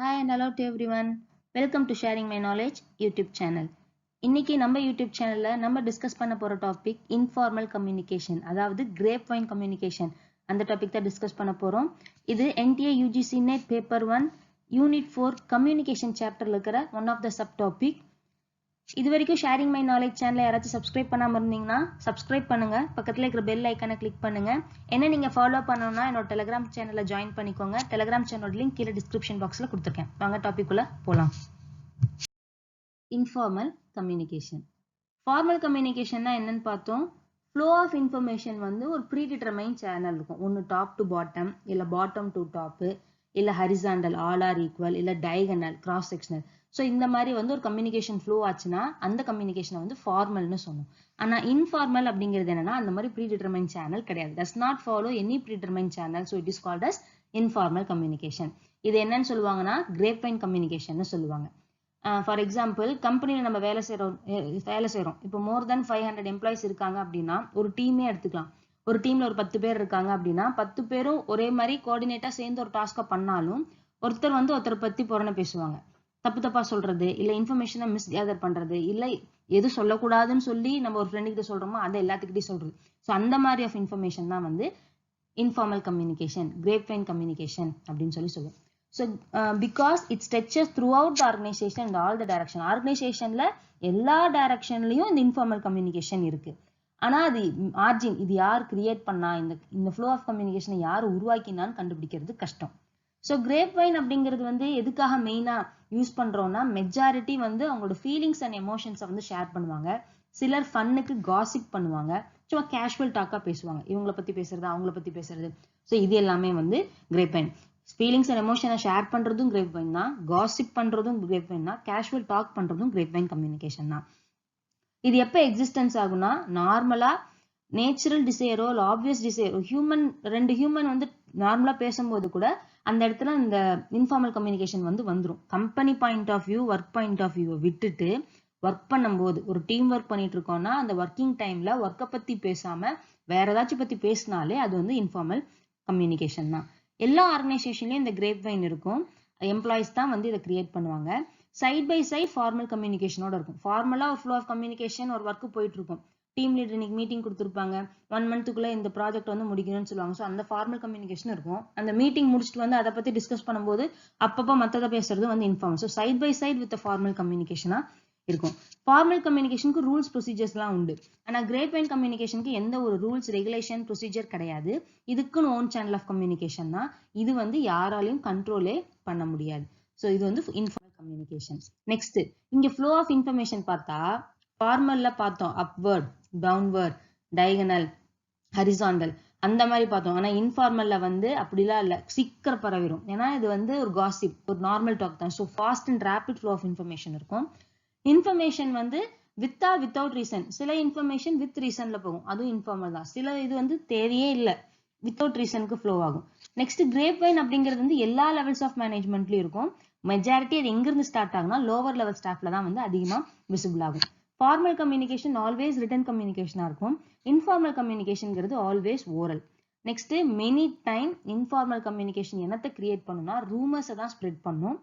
Hi and hello to everyone. Welcome to Sharing My Knowledge YouTube channel. இன்னைக்கு நம்ம YouTube channelல நம்ம discuss பண்ண போற டாபிக் இன்ஃபார்மல் கம்யூனிகேஷன், அதாவது Grapevine கம்யூனிகேஷன். அந்த டாபிக் தான் டிஸ்கஸ் பண்ண போறோம். இது NTA UGC NET Paper 1 Unit 4 Communication chapterல இருக்கிற one of the subtopic. இது வரைக்கும் ஷேரிங் மை நாலேஜ் சேனலை யாராச்சும் சப்ஸ்கிரைப் பண்ணாம இருந்தீங்கன்னா சப்ஸ்கிரைப் பண்ணுங்க, பக்கத்துல இருக்கிற பெல் ஐக்கானை கிளிக் பண்ணுங்க. என்ன நீங்க ஃபாலோ பண்ணணும்னா என்னோட டெலிகிராம் சேனலை ஜாயின் பண்ணிக்கோங்க. டெலிகிராம் சேனலோட லிங்க் கீழே டிஸ்கிரிப்ஷன் பாக்ஸ்ல கொடுத்துருக்கேன். வாங்க டாபிக் உள்ள போலாம். Informal communication. ஃபார்மல் கம்யூனிகேஷன்னா என்னன்னு பார்த்தோம். ஃப்ளோ ஆஃப் இன்ஃபர்மேஷன் வந்து ஒரு ப்ரீடிட்டர்மைன் சேனல் இருக்கும். ஒன்று டாப் டு பாட்டம், இல்லை பாட்டம் டு டாப்பு, இல்லை ஹரிசாண்டல் ஆல் ஆர் ஈக்குவல், இல்லை டயகனல் கிராஸ் செக்ஷனல். ஸோ இந்த மாதிரி வந்து ஒரு கம்யூனிகேஷன் ஃப்ளோ ஆச்சுன்னா அந்த கம்யூனிகேஷனை வந்து ஃபார்மல்னு சொன்னோம். ஆனால் இன்ஃபார்மல் அப்படிங்கிறது என்னன்னா அந்த மாதிரி ப்ரீடிட்டர்மைன் சேனல் கிடையாது. Does not follow any predetermine channel. So it is called as informal communication. இது என்னன்னு சொல்லுவாங்கன்னா கிரேப்வைன் கம்யூனிகேஷன் சொல்லுவாங்க. ஃபார் எக்ஸாம்பிள், கம்பெனியில் நம்ம வேலை செய்கிறோம். இப்போ மோர் தென் 500 எம்ப்ளாயிஸ் இருக்காங்க அப்படின்னா ஒரு டீமே எடுத்துக்கலாம். ஒரு டீம்ல ஒரு 10 பேர் இருக்காங்க அப்படின்னா 10 பேரும் ஒரே மாதிரி கோஆர்டினேட்டா சேர்ந்து ஒரு டாஸ்கை பண்ணாலும் ஒருத்தர் வந்து ஒருத்தர் பத்தி புறணை பேசுவாங்க. தப்பா சொல்றது, இல்லை இன்ஃபர்மேஷனை மிஸ்கேதர் பண்றது, இல்லை எது சொல்லக்கூடாதுன்னு சொல்லி நம்ம ஒரு ஃப்ரெண்டு கிட்ட சொல்றோமோ அதை எல்லாத்துக்கிட்டையும் சொல்றது. ஸோ அந்த மாதிரி ஆஃப் இன்ஃபர்மேஷன் தான் வந்து இன்ஃபார்மல் கம்யூனிகேஷன், கிரேப்வைன் கம்யூனிகேஷன் அப்படின்னு சொல்லுவோம். So because it stretches throughout the organization and all the direction. ஆர்கனைசேஷன்ல எல்லா டைரக்ஷன்லயும் இந்த இன்ஃபார்மல் கம்யூனிகேஷன் இருக்கு. ஆனா அது மார்ஜின், இது யார் கிரியேட் பண்ணா, இந்த ஃப்ளோ ஆஃப் கம்யூனிகேஷனை யார் உருவாக்கினான்னு கண்டுபிடிக்கிறது கஷ்டம். ஸோ கிரேப்வைன் அப்படிங்கிறது வந்து எதுக்காக மெயினா யூஸ் பண்றோம்னா, மெஜாரிட்டி வந்து அவங்களோட ஃபீலிங்ஸ் அண்ட் எமோஷன்ஸை வந்து ஷேர் பண்ணுவாங்க. சிலர் ஃபன்னுக்கு காசிப் பண்ணுவாங்க, சும்மா கேஷுவல் டாக்கா பேசுவாங்க, இவங்களை பத்தி பேசுறது அவங்கள பத்தி பேசுறது. ஸோ இது எல்லாமே வந்து கிரேப்வைன். ஃபீலிங்ஸ் அண்ட் எமோஷனை ஷேர் பண்றதும் கிரேப்வைன் தான், காசிப் பண்றதும் கிரேப்வைன் தான், கேஷுவல் டாக் பண்றதும் கிரேப்வைன் கம்யூனிகேஷன் தான். இது எப்போ எக்ஸிஸ்டன்ஸ் ஆகும்னா, நார்மலா நேச்சுரல் டிசையரோ இல்லை ஆப்வியஸ் டிசையரோ, ரெண்டு ஹியூமன் வந்து நார்மலா பேசும்போது கூட அந்த இடத்துல இந்த இன்ஃபார்மல் கம்யூனிகேஷன் வந்து வந்துடும். Company point of view, work point of வியூவை விட்டுட்டு ஒர்க் பண்ணும்போது, ஒரு டீம் ஒர்க் பண்ணிட்டு இருக்கோம்னா அந்த ஒர்க்கிங் டைம்ல ஒர்க்கை பத்தி பேசாம வேற ஏதாச்சும் பத்தி பேசினாலே அது வந்து இன்ஃபார்மல் கம்யூனிகேஷன் தான். எல்லா ஆர்கனைசேஷன்லயும் இந்த கிரேப்வைன் இருக்கும். எம்ப்ளாயிஸ் தான் வந்து இதை கிரியேட் பண்ணுவாங்க. சைட் பை சைட் ஃபார்மல் கம்யூனிகேஷனோட இருக்கும். ஃபார்மலா ஒரு ஃப்ளோ ஆஃப் கம்யூனிகேஷன், ஒரு ஒர்க் போயிட்டு இருக்கும். டீம் லீடர் இன்னைக்கு மீட்டிங் கொடுத்துருப்பாங்க, 1 மந்த்துக்குள்ள இந்த ப்ராஜெக்ட் வந்து முடிக்கணும்னு சொல்லுவாங்க. ஸோ அந்த ஃபார்மல் கம்யூனிகேஷன் இருக்கும். அந்த மீட்டிங் முடிச்சுட்டு வந்து அதை பத்தி டிஸ்கஸ் பண்ணும்போது அப்பப்போ மற்றதை பேசுறது வந்து informal. So side by side with formal கம்யூனிகேஷனா இருக்கும். ஃபார்மல் கம்யூனிகேஷனுக்கு ரூல்ஸ் ப்ரொசீஜர்ஸ்லாம் உண்டு. ஆனால் கிரேப்வைன் கம்யூனிகேஷனுக்கு எந்த ஒரு ரூல்ஸ், ரெகுலேஷன், ப்ரொசீஜர் கிடையாது. இதுக்குன்னு ஓன் சேனல் ஆஃப் கம்யூனிகேஷன் தான். இது வந்து யாராலையும் கண்ட்ரோலே பண்ண முடியாது. ஸோ இது வந்து இன்ஃபார்மல் கம்யூனிகேஷன். நெக்ஸ்ட், இங்க ஃப்ளோ ஆஃப் இன்ஃபர்மேஷன் பார்த்தா ஃபார்மல்ல பார்த்தோம் அப்வர்ட், டவுன்வர்ட், டயகனல், ஹரிசாண்டல் அந்த மாதிரி பார்த்தோம். ஆனா இன்ஃபார்மல்ல வந்து அப்படிலாம் இல்லை, சீக்கிரம் பரவிடும். ஏன்னா இது வந்து ஒரு காசிப், ஒரு நார்மல் டாக் தான். So fast and rapid flow of information இருக்கும். இன்ஃபர்மேஷன் வந்து வித் ஆர் வித்தவுட் ரீசன், சில இன்ஃபர்மேஷன் வித் ரீசன்ல போகும், அதுவும் இன்ஃபார்மல் தான். சில இது வந்து தேவையே இல்லை, வித்தவுட் ரீசனுக்கு ஃப்ளோ ஆகும். நெக்ஸ்ட், கிரேப்வைன் அப்படிங்கிறது வந்து எல்லா லெவல்ஸ் ஆஃப் மேனேஜ்மெண்ட்லயும் இருக்கும். மெஜாரிட்டி அது எங்கிருந்து ஸ்டார்ட் ஆகுனா லோவர் லெவல் ஸ்டாஃப்ல தான் வந்து அதிகமா விசிபிள் ஆகும். ஃபார்மல் கம்யூனிகேஷன் ஆல்வேஸ் ரிட்டன் கம்யூனிகேஷனா இருக்கும். இன்ஃபார்மல் கம்யூனிகேஷன்ங்கிறது always oral. Next, many time informal communication என்னத்தை கிரியேட் பண்ணும்னா ரூமர்ஸை தான் ஸ்ப்ரெட் பண்ணும்.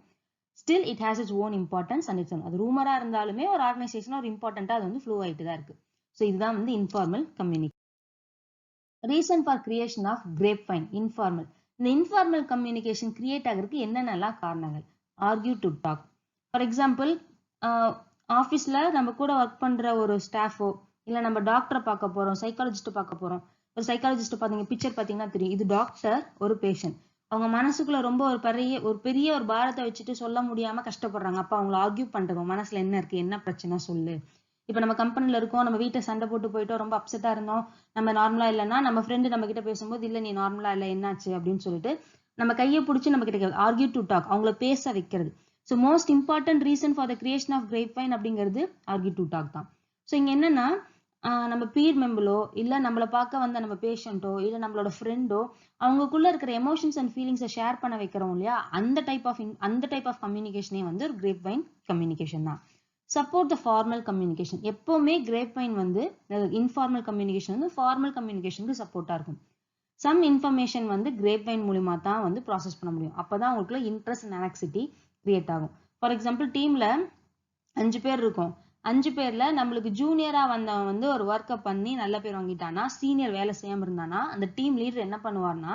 Still it has its own importance and its own. அது ரூமரா இருந்தாலுமே ஒரு ஆர்கனைசேஷன் ஒரு இம்பார்ட்டன்டா அது வந்து ஃப்ளோ ஆயிட்டு தான் இருக்கு. ஸோ இதுதான் வந்து informal communication. Reason for creation of grapevine informal. இந்த இன்ஃபார்மல் கம்யூனிகேஷன் கிரியேட் ஆகிறதுக்கு என்னென்னலாம் காரணங்கள்? Argue to talk. For example, ஆஃபீஸ்ல நம்ம கூட ஒர்க் பண்ற ஒரு ஸ்டாஃபோ, இல்லை நம்ம டாக்டரை பார்க்க போறோம், சைக்காலஜிஸ்ட் பார்க்க போறோம். ஒரு சைக்காலஜிஸ்ட் பார்த்தீங்க, பிக்சர் பார்த்தீங்கன்னா தெரியும், இது டாக்டர், ஒரு பேஷண்ட். அவங்க மனசுக்குள்ள ரொம்ப ஒரு பெரிய பாரத்தை வச்சுட்டு சொல்ல முடியாம கஷ்டப்படுறாங்க. அப்ப அவங்களை ஆர்கியூ பண்றோம், மனசுல என்ன இருக்கு, என்ன பிரச்சனை சொல்லு. இப்ப நம்ம கம்பெனில இருக்கோம், நம்ம வீட்டை சண்டை போட்டு போயிட்டோம், ரொம்ப அப்செட்டா இருந்தோம், நம்ம நார்மலா இல்லைன்னா நம்ம ஃப்ரெண்டு நம்ம கிட்ட பேசும்போது இல்ல நீ நார்மலா இல்லை, என்னாச்சு அப்படின்னு சொல்லிட்டு நம்ம கையை பிடிச்சி நம்ம கிட்ட ஆர்கியூ டு டாக், அவங்கள பேச வைக்கிறது. So most important reason for the creation of grapevine அப்படிங்கிறது ஆர்கியூ டு டாக் தான். ஸோ இங்க என்னன்னா, நம்ம பீர் மெம்பரோ இல்லை நம்மளை பார்க்க வந்த நம்ம பேஷண்ட்டோ இல்லை நம்மளோட ஃப்ரெண்டோ அவங்களுக்குள்ள இருக்கிற எமோஷன்ஸ் அண்ட் ஃபீலிங்ஸை ஷேர் பண்ண வைக்கிறோம் இல்லையா, அந்த டைப் ஆஃப் கம்யூனிகேஷனே வந்து ஒரு கிரேப்வைன் கம்யூனிகேஷன் தான். Support the formal communication. எப்பவுமே கிரேப்வைன் வந்து இன்ஃபார்மல் கம்யூனிகேஷன் வந்து ஃபார்மல் கம்யூனிகேஷனுக்கு சப்போர்ட்டா இருக்கும். சம் இன்ஃபர்மேஷன் வந்து கிரேப்வைன் மூலியமா தான் வந்து ப்ராசஸ் பண்ண முடியும். அப்பதான் உங்களுக்குள்ள இன்ட்ரெஸ்ட் அண்ட் அனெக்சிட்டி கிரியேட் ஆகும். ஃபார் எக்ஸாம்பிள் டீம்ல 5 பேர் இருக்கும். 5 பேர்ல நம்மளுக்கு ஜூனியரா வந்தவன் வந்து ஒரு ஒர்க்கை பண்ணி நல்ல பேர் வாங்கிட்டானா, சீனியர் வேலை செய்யாம இருந்தானா, அந்த டீம் லீடர் என்ன பண்ணுவார்னா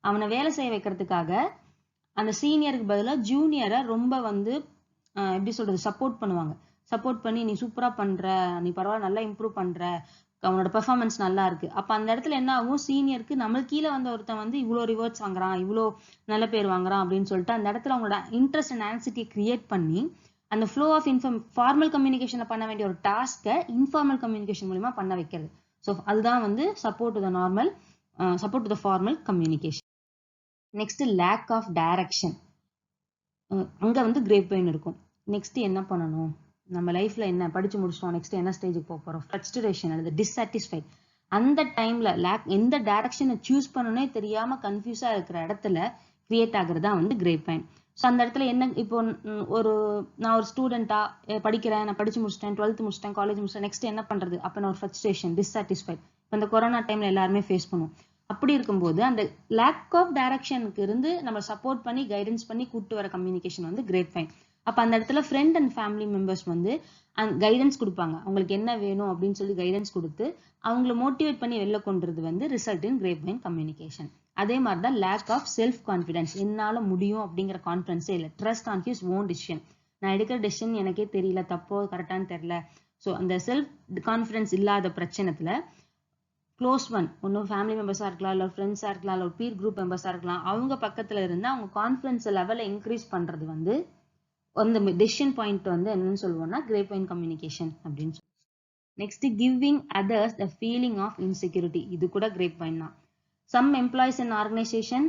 அவனை வேலை செய்ய வைக்கிறதுக்காக அந்த சீனியருக்கு பதிலா ஜூனியரை ரொம்ப வந்து எப்படி சொல்றது சப்போர்ட் பண்ணுவாங்க. சப்போர்ட் பண்ணி நீ சூப்பரா பண்ற, நீ பரவாயில்ல நல்லா இம்ப்ரூவ் பண்ற, அவனோட பெர்ஃபார்மன்ஸ் நல்லா இருக்கு. அப்ப அந்த இடத்துல என்ன ஆகும், சீனியருக்கு நம்மளுக்கு கீழே வந்த ஒருத்தன் வந்து இவ்வளோ ரிவார்ட்ஸ் வாங்குறான், இவ்வளோ நல்ல பேர் வாங்குறான் அப்படின்னு சொல்லிட்டு அந்த இடத்துல அவங்களோட இன்ட்ரெஸ்ட் அண்ட் ஆன்சிட்டியை கிரியேட் பண்ணி அந்த ஃப்ளோ ஆஃப் ஃபார்மல் கம்யூனிகேஷன்ல பண்ண வேண்டிய ஒரு டாஸ்க்கை இன்ஃபார்மல் கம்யூனிகேஷன் மூலமா பண்ண வைக்கிறது. ஸோ அதுதான் வந்து support to the formal communication. Next lack of direction. அங்க வந்து கிரேப்வைன் இருக்கும். நெக்ஸ்ட் என்ன பண்ணணும், நம்ம லைஃப்ல என்ன படிச்சு முடிச்சிட்டோம், நெக்ஸ்ட் என்ன ஸ்டேஜுக்கு போக போறோம், ஃப்ரஸ்ட்ரேஷன் அல்லது டிஸ்சாட்டிஸ்ஃபைட். அந்த டைம்ல எந்த டைரக்ஷனை சூஸ் பண்ணனே தெரியாம கன்ஃபியூஸா இருக்கிற இடத்துல கிரியேட் ஆகுறதா வந்து கிரேப்வைன். ஸோ அந்த இடத்துல என்ன, இப்போ நான் ஒரு ஸ்டூடெண்டா படிக்கிறேன், நான் படிச்சு முடிச்சிட்டேன், 12th முடிச்சிட்டேன், காலேஜ் முடிச்சிட்டேன், நெக்ஸ்ட் என்ன பண்றது, அப்ப நான் ஒரு ஃப்ரஸ்ட்ரேஷன் டிஸ்சாட்டிஸ்ஃபைட் இப்போ இந்த கொரோனா டைம்ல எல்லாருமே ஃபேஸ் பண்ணுவோம். அப்படி இருக்கும்போது அந்த லேக் ஆஃப் டைரக்ஷனுக்கு இருந்து நம்ம சப்போர்ட் பண்ணி கைடன்ஸ் பண்ணி கூப்பிட்டு வர கம்யூனிகேஷன் வந்து கிரேப்வைன். அப்ப அந்த இடத்துல ஃப்ரெண்ட் அண்ட் ஃபேமிலி மெம்பர்ஸ் வந்து கைடன்ஸ் கொடுப்பாங்க, அவங்களுக்கு என்ன வேணும் அப்படின்னு சொல்லி கைடன்ஸ் கொடுத்து அவங்கள மோட்டிவேட் பண்ணி வெளில கொண்டுறது வந்து ரிசல்ட் இன் கிரேப்வைன் கம்யூனிகேஷன். அதே மாதிரி தான் லேக் ஆஃப் செல்ஃப் கான்ஃபிடன்ஸ், என்னால முடியும் அப்படிங்கிற கான்ஃபிடன்ஸே இல்லை. Trust on his own decision, நான் எடுக்கிற டிசிஷன் எனக்கே தெரியல, தப்போ கரெக்டானு தெரியல. ஸோ அந்த செல்ஃப் கான்ஃபிடன்ஸ் இல்லாத பிரச்சனைத்துல க்ளோஸ் ஒன்று ஃபேமிலி மெம்பர்ஸா இருக்கலாம், இல்லை ஃப்ரெண்ட்ஸா இருக்கலாம், இல்லை ஒரு பீர் குரூப் மெம்பர்ஸா இருக்கலாம், அவங்க பக்கத்துல இருந்து அவங்க கான்ஃபிடன்ஸ் லெவலை இன்க்ரீஸ் பண்றது வந்து அந்த டெசிஷன் பாயிண்ட் வந்து என்னன்னு சொல்லுவோம்னா கிரேப்வைன் கம்யூனிகேஷன் அப்படின்னு சொல்லுவோம். Next giving others the feeling of insecurity. இது கூட கிரேப்வைன் தான். Some employees in organisation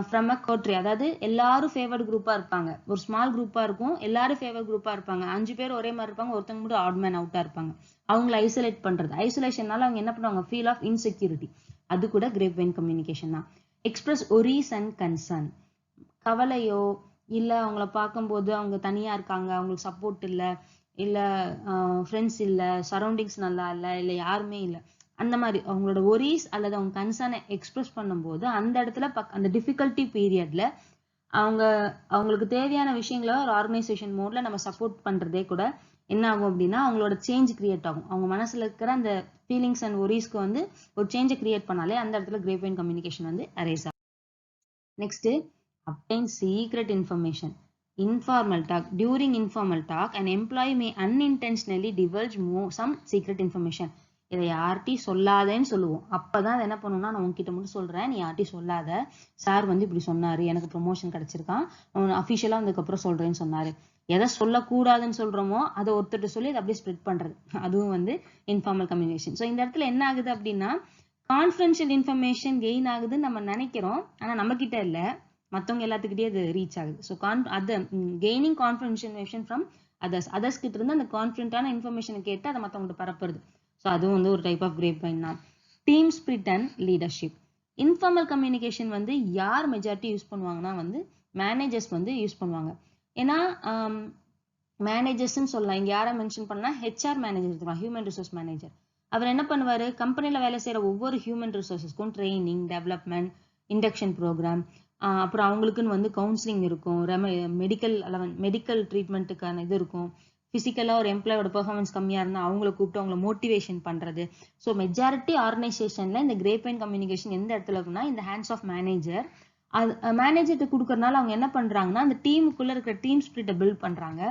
from a coterie, அதாவது எல்லாரும் ஃபேவர்ட் குரூப்பா இருப்பாங்க, ஒரு ஸ்மால் குரூப்பா இருக்கும், எல்லாரும் ஃபேவர்ட் குரூப்பா இருப்பாங்க, 5 பேர் ஒரே மாதிரி இருப்பாங்க, ஒருத்தங்க மட்டும் ஆட் மேன் அவுட்டா இருப்பாங்க. அவங்களை ஐசோலேட் பண்றது, ஐசோலேஷனால அவங்க என்ன பண்ணுவாங்க, ஃபீல் ஆஃப் இன்செக்யூரிட்டி. அது கூட கிரேப்வைன் கம்யூனிகேஷன் தான். எக்ஸ்பிரஸ் ஒரீஸ் அண்ட் கன்சர்ன், கவலையோ இல்ல அவங்கள பார்க்கும்போது அவங்க தனியா இருக்காங்க, அவங்களுக்கு சப்போர்ட் இல்லை, இல்ல ஃப்ரெண்ட்ஸ் இல்லை, சரௌண்டிங்ஸ் நல்லா இல்லை, இல்லை யாருமே இல்லை, அந்த மாதிரி அவங்களோட ஒரீஸ் அல்லது அவங்க கன்சர்னை எக்ஸ்பிரஸ் பண்ணும்போது அந்த இடத்துல அந்த டிஃபிகல்ட்டி பீரியட்ல அவங்களுக்கு தேவையான விஷயங்களை ஒரு ஆர்கனைசேஷன் மோட்ல நம்ம சப்போர்ட் பண்றதே கூட என்ன ஆகும் அப்படின்னா அவங்களோட சேஞ்ச் கிரியேட் ஆகும். அவங்க மனசுல இருக்கிற அந்த ஃபீலிங்ஸ் அண்ட் ஒரீஸ்க்கு வந்து ஒரு சேஞ்சை கிரியேட் பண்ணாலே அந்த இடத்துல கிரேப்வைன் கம்யூனிகேஷன் வந்து அரைஸ் ஆகும். Next obtain secret information. Informal talk. During informal talk, an employee may unintentionally divulge some secret information. இதை யார்ட்டையும் சொல்லாதேன்னு சொல்லுவோம். அப்பதான் அதை என்ன பண்ணுவோம்னா, நான் உங்ககிட்ட மட்டும் சொல்றேன், நீ யார்ட்டையும் சொல்லாத, சார் வந்து இப்படி சொன்னாரு, எனக்கு ப்ரொமோஷன் கிடைச்சிருக்கான், அஃபிஷியலா அதுக்கப்புறம் சொல்றேன்னு சொன்னாரு. எதை சொல்லக்கூடாதுன்னு சொல்றோமோ அதை ஒருத்தர் சொல்லி அதை அப்படியே ஸ்ப்ரெட் பண்றது, அதுவும் வந்து இன்ஃபார்மல் கம்யூனிகேஷன். ஸோ இந்த இடத்துல என்ன ஆகுது அப்படின்னா, கான்ஃபிடென்ஷியல் இன்ஃபர்மேஷன் கெயின் ஆகுதுன்னு நம்ம நினைக்கிறோம், ஆனா நம்ம கிட்ட இல்லை, மற்றவங்க எல்லாத்துக்கிட்டே அது ரீச் ஆகுது. So gaining confidential information from others கிட்ட இருந்து அந்த கான்ஃபிடென்ட்டான இன்ஃபர்மேஷனை கேட்டு அதை மற்றவங்கள்ட்ட பரப்புறது. ஸோ அதுவும் வந்து ஒரு டைப் ஆஃப் கிரேப்வைன் தான். Team spirit and leadership. Informal communication வந்து யார் மெஜாரிட்டி யூஸ் பண்ணுவாங்கன்னா வந்து மேனேஜர்ஸ் வந்து யூஸ் பண்ணுவாங்க. ஏன்னா மேனேஜர்ஸ்ன்னு சொல்லலாம், இங்க யாரை மென்ஷன் பண்ணா ஹெச்ஆர் மேனேஜர் இருக்கலாம், ஹியூமன் ரிசோர்ஸ் மேனேஜர். அவர் என்ன பண்ணுவாரு, கம்பெனில வேலை செய்யற ஒவ்வொரு ஹியூமன் ரிசோர்ஸஸ்க்கும் ட்ரைனிங், டெவலப்மெண்ட், இண்டக்ஷன் ப்ரோக்ராம், அப்புறம் அவங்களுக்குன்னு வந்து கவுன்சிலிங் இருக்கும், மெடிக்கல் ட்ரீட்மெண்ட்டுக்கான இது இருக்கும், பிசிக்கலா ஒரு எம்ப்ளாயோட பெர்ஃபார்மன்ஸ் கம்மியா இருந்தா அவங்களை கூப்பிட்டு அவங்களை மோட்டிவேஷன் பண்றது. ஸோ மெஜாரிட்டி ஆர்கனைசேஷன்ல இந்த கிரேப்வைன் கம்யூனிகேஷன் எந்த இடத்துல இருக்குன்னா இந்த ஹேண்ட்ஸ் ஆஃப் மேனேஜர். மேனேஜர்கிட்ட கொடுக்கறதுனால அவங்க என்ன பண்றாங்கன்னா அந்த டீமுக்குள்ள இருக்கிற டீம் ஸ்பிரிட்டை பில்ட் பண்றாங்க,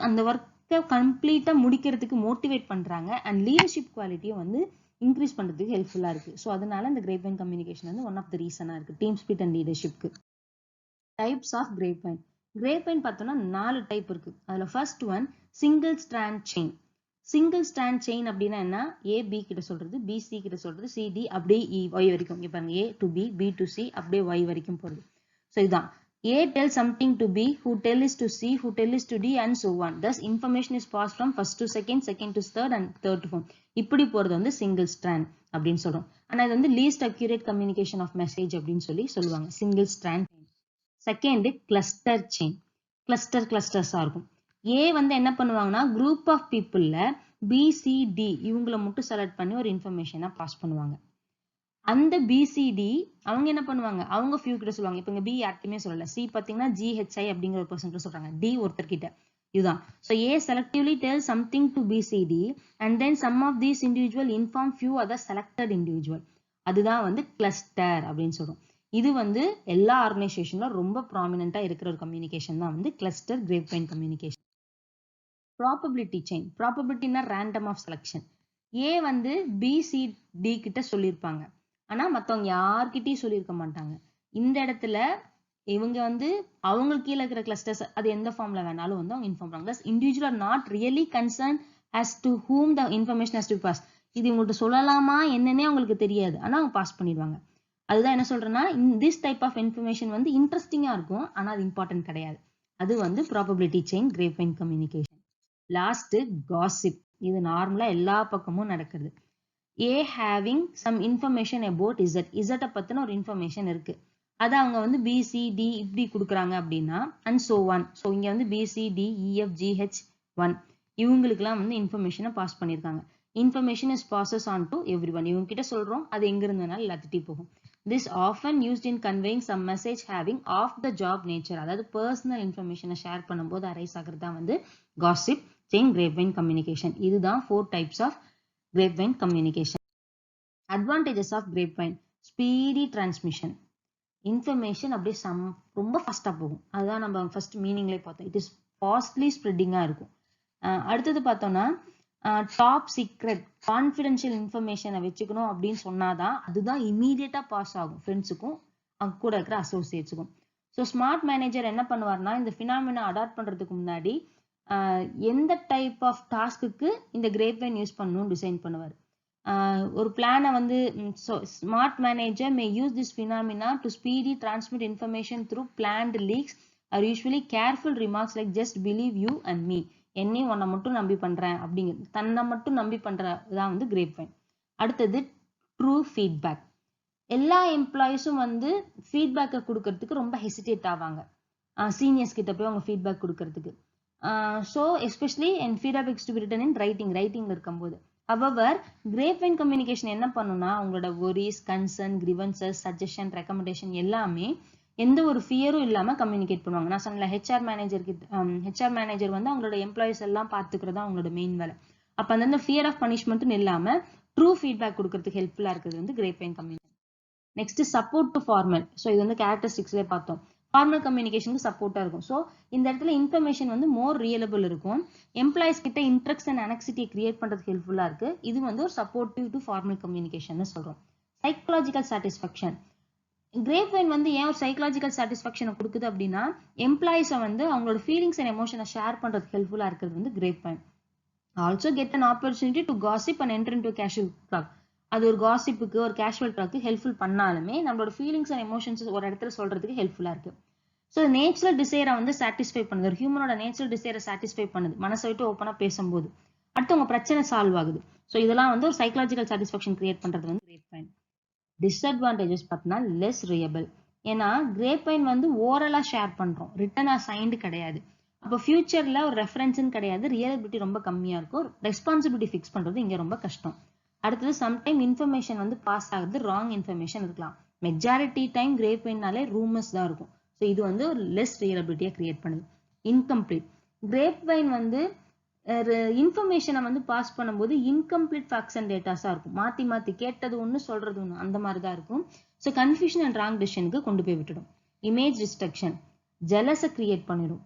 அந்த ஒர்க்கை கம்ப்ளீட்டா முடிக்கிறதுக்கு மோட்டிவேட் பண்றாங்க, அண்ட் லீடர்ஷிப் குவாலிட்டியும் வந்து இன்க்ரீஸ் பண்றதுக்கு ஹெல்ப்ஃபுல்லா இருக்கு. ஸோ அதனால இந்த கிரேப்வைன் கம்யூனிகேஷன் வந்து ஒன் ஆஃப் த ரீசனா இருக்கு டீம் ஸ்பிரிட் அண்ட் லீடர்ஷிப்க்கு. Types of grapevine. கிரேப்வைன் பார்த்தோம்னா 4 டைப் இருக்கு. அதுல first one single strand chain. Single strand chain அப்படின்னா என்ன, ஏ பி கிட்ட சொல்றது, பி சி கிட்ட சொல்றது, சி டி அப்படியே ஒய் வரைக்கும். இங்க பாருங்க, A to B, B to C அப்படியே ஒய் வரைக்கும் போறது. ஸோ இதுதான் A tells something to B, who tells to C, who tells to D, and so on. Thus, information is passed from first to second, second to third, and third to fourth. இப்படி போறது வந்து single strand அப்படின்னு சொல்றோம். ஆனா இது வந்து least accurate communication of message அப்படின்னு சொல்லுவாங்க single strand. Second cluster chain. கிளஸ்டர்ஸா இருக்கும். ஏ வந்து என்ன பண்ணுவாங்கன்னா குரூப் ஆஃப் பீப்புள்ல பி சி டி இவங்களை மட்டும் செலக்ட் பண்ணி ஒரு இன்ஃபர்மேஷனை பாஸ் பண்ணுவாங்க. அந்த பிசிடி அவங்க என்ன பண்ணுவாங்க, அவங்க ஃபியூ கிட்ட சொல்லுவாங்க. இப்ப இங்க பி யாருக்குமே சொல்லல. சி பாத்தீங்கன்னா ஜிஹெச்ஐ அப்படிங்கிற ஒரு பர்சன் கிட்ட சொல்றாங்க. டி ஒருத்தர் கிட்ட. இதுதான். So A selectively tells something to BCD and then some of these individual inform few other selected individual. அதுதான் வந்து கிளஸ்டர் அப்படின்னு சொல்றோம். இது வந்து எல்லா ஆர்கனைசேஷன்ல ரொம்ப ப்ராமினெண்டா இருக்கிற ஒரு கம்யூனிகேஷன் தான் வந்து cluster grapevine communication. Probability chain. ப்ராபபிலிட்டினா ரேண்டம் ஆஃப் செலக்ஷன். ஏ வந்து பிசிடி கிட்ட சொல்லியிருப்பாங்க, ஆனா மத்தவங்க யார்கிட்டயும் சொல்லியிருக்க மாட்டாங்க. இந்த இடத்துல இவங்க வந்து அவங்களுக்கு கீழே இருக்கிற கிளஸ்டர்ஸ் அது எந்த ஃபார்ம்ல வேணாலும் வந்து அவங்க இன்ஃபார்ம் பண்ணுவாங்க. Individual are not really concern as to whom the information has to pass. இது இவங்கள்ட்ட சொல்லலாமா என்னன்னே அவங்களுக்கு தெரியாது, ஆனா அவங்க பாஸ் பண்ணிடுவாங்க. அதுதான் என்ன சொல்றேன்னா, this type of information வந்து இன்ட்ரெஸ்டிங்கா இருக்கும், ஆனா அது இம்பார்ட்டன்ட் கிடையாது. அது வந்து probability chain grapevine communication. Last gossip. இது நார்மலா எல்லா பக்கமும் நடக்குது. A having some information about Z. இசட்டை பத்தின ஒரு இன்ஃபர்மேஷன் இருக்கு, அதை அவங்க வந்து பிசிடி இப்படி கொடுக்குறாங்க அப்படின்னா அண்ட் சோ ஒன். ஸோ இங்க வந்து பிசிடி இஎஃப் ஜிஹெச் ஒன் இவங்களுக்குலாம் வந்து இன்ஃபர்மேஷனை பாஸ் பண்ணியிருக்காங்க. Information is passes on to everyone. இவங்க கிட்ட சொல்றோம், அது எங்க இருந்தனால எல்லாத்திட்டையும் போகும். This often used in conveying some message having of the job nature. அதாவது பர்சனல் இன்ஃபர்மேஷனை ஷேர் பண்ணும்போது அரைஸ் ஆகிறது தான் வந்து காசிப் செயின் கிரேப்வைன் கம்யூனிகேஷன். இதுதான் 4 types of grapevine communication. Advantages of grapevine. Speedy transmission. Information அப்படியே ரொம்ப ஃபாஸ்டா போகும். அதுதான் நம்ம ஃபர்ஸ்ட் மீனிங்லேயே பார்த்தோம். இட் இஸ் ஃபாஸ்ட்லி ஸ்ப்ரெட்டிங்கா இருக்கும். அடுத்தது பார்த்தோம்னா டாப் சீக்ரெட் கான்ஃபிடென்ஷியல் இன்ஃபர்மேஷனை வச்சுக்கணும் அப்படின்னு சொன்னாதான் அதுதான் இமீடியட்டா பாஸ் ஆகும் ஃப்ரெண்ட்ஸுக்கும் அவங்க கூட இருக்கிற அசோசியேட்ஸுக்கும். ஸோ ஸ்மார்ட் மேனேஜர் என்ன பண்ணுவார்னா, இந்த ஃபினாமினா அடாப்ட் பண்றதுக்கு முன்னாடி எந்த டைப் ஆஃப் டாஸ்க்கு இந்த கிரேப்வைன் யூஸ் பண்ணணும்னு டிசைன் பண்ணுவார். ஒரு பிளானை வந்து smart manager may use this phenomena to speedy transmit information through plant leaks or usually careful remarks like just believe you and me. என்னையும் உன்னை மட்டும் நம்பி பண்றேன் அப்படிங்கிறது, தன்னை மட்டும் நம்பி பண்றதுதான் வந்து கிரேப்வைன். அடுத்தது ட்ரூ ஃபீட்பேக். எல்லா எம்ப்ளாயிஸும் வந்து ஃபீட்பேக்கை கொடுக்கறதுக்கு ரொம்ப ஹெசிடேட் ஆவாங்க, சீனியர்ஸ் கிட்ட போய் அவங்க ஃபீட்பேக் கொடுக்கறதுக்கு. ஸோ எஸ்பெஷலி என் feedback to be written in ரைட்டிங்ல இருக்கும்போது. However, கிரேப்வைன் கம்யூனிகேஷன் என்ன பண்ணுனா, உங்களோட worries, concern, grievances, suggestion, recommendation எல்லாமே எந்த ஒரு ஃபியரும் இல்லாம கம்யூனிகேட் பண்ணுவாங்க. நான் சொன்னல ஹெச்ஆர் மேனேஜர் வந்து அவங்களோட எம்ப்ளாயிஸ் எல்லாம் பாத்துக்கிறதா அவங்களோட மெயின் வேலை. அப்ப அந்த ஃபியர் ஆஃப் பனிஷ்மெண்ட்னு இல்லாம ட்ரூ ஃபீட்பேக் கொடுக்கறதுக்கு ஹெல்ப்ஃபுல்லா இருக்கிறது வந்து grapevine communication. Next support to formal. So இது வந்து கேரக்டரிஸ்டிக்ஸ்லேயே பார்த்தோம். ஃபார்மல் கம்யூனிகேஷனுக்கு சப்போர்ட்டா இருக்கும். ஸோ இந்த இடத்துல இன்ஃபர்மேஷன் வந்து மோர் ரியலபிள் இருக்கும். எம்ப்ளாயிஸ் கிட்ட இன்ட்ரெஸ்ட் அண்ட் அனெக்சிட்டியை கிரியேட் பண்றதுக்கு ஹெல்ப்ஃபுல்லா இருக்கு. இது வந்து ஒரு சப்போர்ட்டிவ் டு ஃபார்மல் கம்யூனிகேஷன் சொல்றோம். Psychological satisfaction. கிரேப்வைன் வந்து ஏன் ஒரு சைக்கலாஜிக்கல் சாட்டிஸ்ஃபேக்ஷனை கொடுக்குது அப்படின்னா, எம்ப்ளாயிஸை வந்து அவங்களோட ஃபீலிங்ஸ் அண்ட் எமோஷனை ஷேர் பண்றதுக்கு ஹெல்ப்ஃபுல்லா இருக்கிறது வந்து grapevine. Also get an opportunity to gossip and enter into casual talk. அது ஒரு காசிப்புக்கு ஒரு கேஷுவல் டாக்கு ஹெல்ப்ஃபுல் பண்ணாலுமே நம்மளோட ஃபீலிங்ஸ் அண்ட் எமோஷன்ஸ் ஒரு இடத்துல சொல்றதுக்கு ஹெல்ப்ஃபுல்லா இருக்கு. ஸோ நேச்சுரல் டிசைரை வந்து சாட்டிஸ்ஃபை பண்ணுது. ஒரு ஹியூமனோட நேச்சுரல் டிசைரை சாட்டிஸ்ஃபை பண்ணுது மனசை விட்டு ஓப்பனா பேசும்போது. அடுத்து உங்க பிரச்சனை சால்வ் ஆகுது. ஸோ இதெல்லாம் வந்து ஒரு சைக்கலாஜிக்கல் சாட்டிஸ்ஃபேக்ஷன் கிரியேட் பண்றது வந்து கிரேப்வைன். டிஸ்அட்வான்டேஜஸ் பார்த்தீங்கன்னா லெஸ் ரியபிள். ஏன்னா கிரேப்வைன் வந்து ஓரலா ஷேர் பண்றோம், ரிட்டனா சைன்டு கிடையாது. அப்போ ஃபியூச்சர்ல ஒரு ரெஃபரன்ஸ்ன்னு கிடையாது, ரியலபிலிட்டி ரொம்ப கம்மியா இருக்கும். ரெஸ்பான்சிபிலிட்டி ஃபிக்ஸ் பண்றது இங்க ரொம்ப கஷ்டம். அடுத்தது சம்டைம் இன்ஃபர்மேஷன் வந்து பாஸ் ஆகுது, ராங் இன்ஃபர்மேஷன் இருக்கலாம். மெஜாரிட்டி டைம் கிரேப்வைன்னாலே ரூமர்ஸ் தான் இருக்கும். ஸோ இது வந்து ஒரு லெஸ் ரியலபிலிட்டியை கிரியேட் பண்ணுது. இன்கம்ப்ளீட். கிரேப்வைன் வந்து இன்ஃபர்மேஷனை வந்து பாஸ் பண்ணும்போது இன்கம்ப்ளீட் ஃபேக்ட்ஸ் அண்ட் டேட்டாஸா இருக்கும். மாத்தி கேட்டது ஒன்று சொல்றது ஒன்று அந்த மாதிரி தான் இருக்கும். ஸோ கன்ஃபியூஷன் அண்ட் ராங் டிசிஷனுக்கு கொண்டு போய் விட்டுடும். Image destruction. ஜெலஸை கிரியேட் பண்ணிடும்.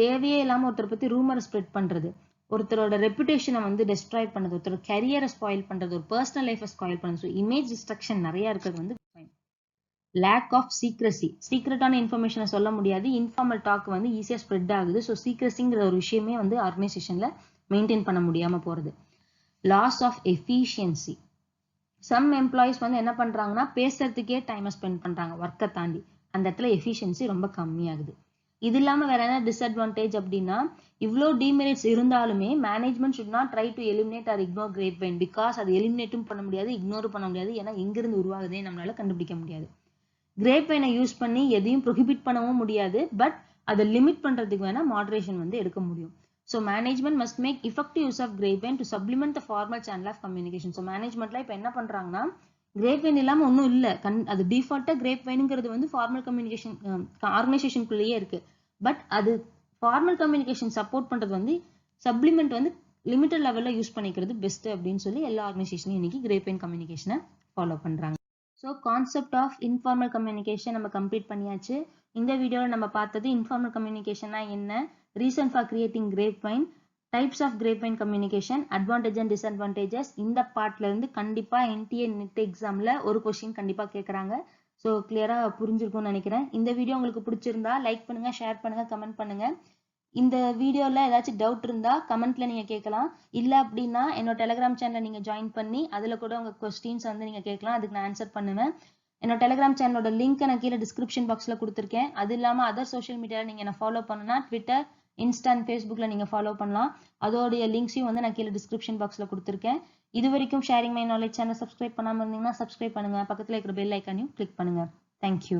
தேவையே இல்லாம ஒருத்தர் பத்தி ரூமரை ஸ்ப்ரெட் பண்றது, ஒருத்தரோட ரெப்புடேஷனை வந்து டெஸ்ட்ராய் பண்ணது, ஒருத்தரோட கரியரை ஸ்பாயில் பண்றது, ஒரு பர்சனல் லைஃபை ஸ்பாயில் பண்றது. ஸோ இமேஜ் டிஸ்ட்ரக்ஷன் நிறைய இருக்கிறது வந்து லேக் ஆஃப் சீக்ரஸி. சீக்ரெட்டான இன்ஃபர்மேஷனை சொல்ல முடியாது, இன்ஃபார்மல் டாக் வந்து ஈஸியா ஸ்ப்ரெட் ஆகுது. ஸோ சீக்ரஸிங்கிற ஒரு விஷயமே வந்து ஆர்கனைசேஷன்ல மெயின்டைன் பண்ண முடியாம போறது. Loss of efficiency. Some employees வந்து என்ன பண்றாங்கன்னா பேசுறதுக்கே டைமை ஸ்பெண்ட் பண்றாங்க ஒர்க்கை தாண்டி. அந்த இடத்துல எஃபிஷியன்சி ரொம்ப கம்மியாகுது. இது இல்லாம வேற என்ன டிஸ்அட்வான்டேஜ் அப்படின்னா, இவ்வளோ டிமெரிட்ஸ் இருந்தாலுமே management should not try to eliminate or ignore grapevine. Because அது எலிமினேட்டும் பண்ண முடியாது, இக்னோரும் பண்ண முடியாது. ஏன்னா எங்கிருந்து உருவாகுதே நம்மளால கண்டுபிடிக்க முடியாது. கிரேப்வைனை யூஸ் பண்ணி எதையும் ப்ரொஹிபிட் பண்ணவும் முடியாது, பட் அதை லிமிட் பண்றதுக்கு வேணா மாடரேஷன் வந்து எடுக்க முடியும். So management must make effective use of grapevine to supplement the formal channel of communication. So மேனேஜ்மெண்ட்ல இப்போ என்ன பண்றாங்கன்னா, கிரேப்வைன் இல்லாம ஒன்றும் இல்லை. அது டிஃபால்ட்டா கிரேப்வைனுங்கிறது வந்து ஃபார்மல் கம்யூனிகேஷன் ஆர்கனைசேஷனுக்குள்ளேயே இருக்கு. பட் அது ஃபார்மல் கம்யூனிகேஷன் சப்போர்ட் பண்றது வந்து சப்ளிமெண்ட் வந்து லிமிட்டட் லெவல்ல யூஸ் பண்ணிக்கிறது பெஸ்ட் அப்படின்னு சொல்லி எல்லா ஆர்கனைசேஷனும் இன்னைக்கு கிரேப்வைன் கம்யூனிகேஷனை ஃபாலோ பண்றாங்க. So concept of informal communication நம்ம கம்ப்ளீட் பண்ணியாச்சு. இந்த வீடியோவில் நம்ம பார்த்தது இன்ஃபார்மல் கம்யூனிகேஷனா என்ன, reason for creating grapevine, types of grapevine communication, advantage and disadvantages. இந்த பார்ட்ல இருந்து கண்டிப்பா NTA NET எக்ஸாம்ல ஒரு கொஸ்டின் கண்டிப்பா கேட்கறாங்க. ஸோ கிளியரா புரிஞ்சிருக்கும்னு நினைக்கிறேன். இந்த வீடியோ உங்களுக்கு பிடிச்சிருந்தா லைக் பண்ணுங்க, ஷேர் பண்ணுங்க, கமெண்ட் பண்ணுங்க. இந்த வீடியோல ஏதாச்சும் டவுட் இருந்தா கமெண்ட்ல நீங்க கேட்கலாம். இல்ல அப்படின்னா என்னோட டெலிகிராம் சேனலை நீங்க ஜாயின் பண்ணி அதுல கூட உங்க கொஸ்டின்ஸ் வந்து நீங்க கேட்கலாம். அதுக்கு நான் ஆன்சர் பண்ணுவேன். என்னோட டெலிகிராம் சேனலோட லிங்க் நான் கீழே டிஸ்கிரிப்ஷன் பாக்ஸ்ல கொடுத்துருக்கேன். அது இல்லாம அதர் சோஷியல் மீடியால நீங்க என்ன ஃபாலோ பண்ணணும்னா ட்விட்டர், இன்ஸ்டா அண்ட் ஃபேஸ்புக்ல நீங்க ஃபாலோ பண்ணலாம். அதோடைய லிங்க்ஸையும் வந்து நான் கீழே டிஸ்கிரிப்ஷன் பாக்ஸ்ல கொடுத்துருக்கேன். இது வரைக்கும் sharing my knowledge channel subscribe பண்ணாம இருந்தீங்கன்னா சப்ஸ்கிரைப் பண்ணுங்க. பக்கத்துல இருக்கிற பெல் ஐக்கானையும் கிளிக் பண்ணுங்க. தேங்க்யூ.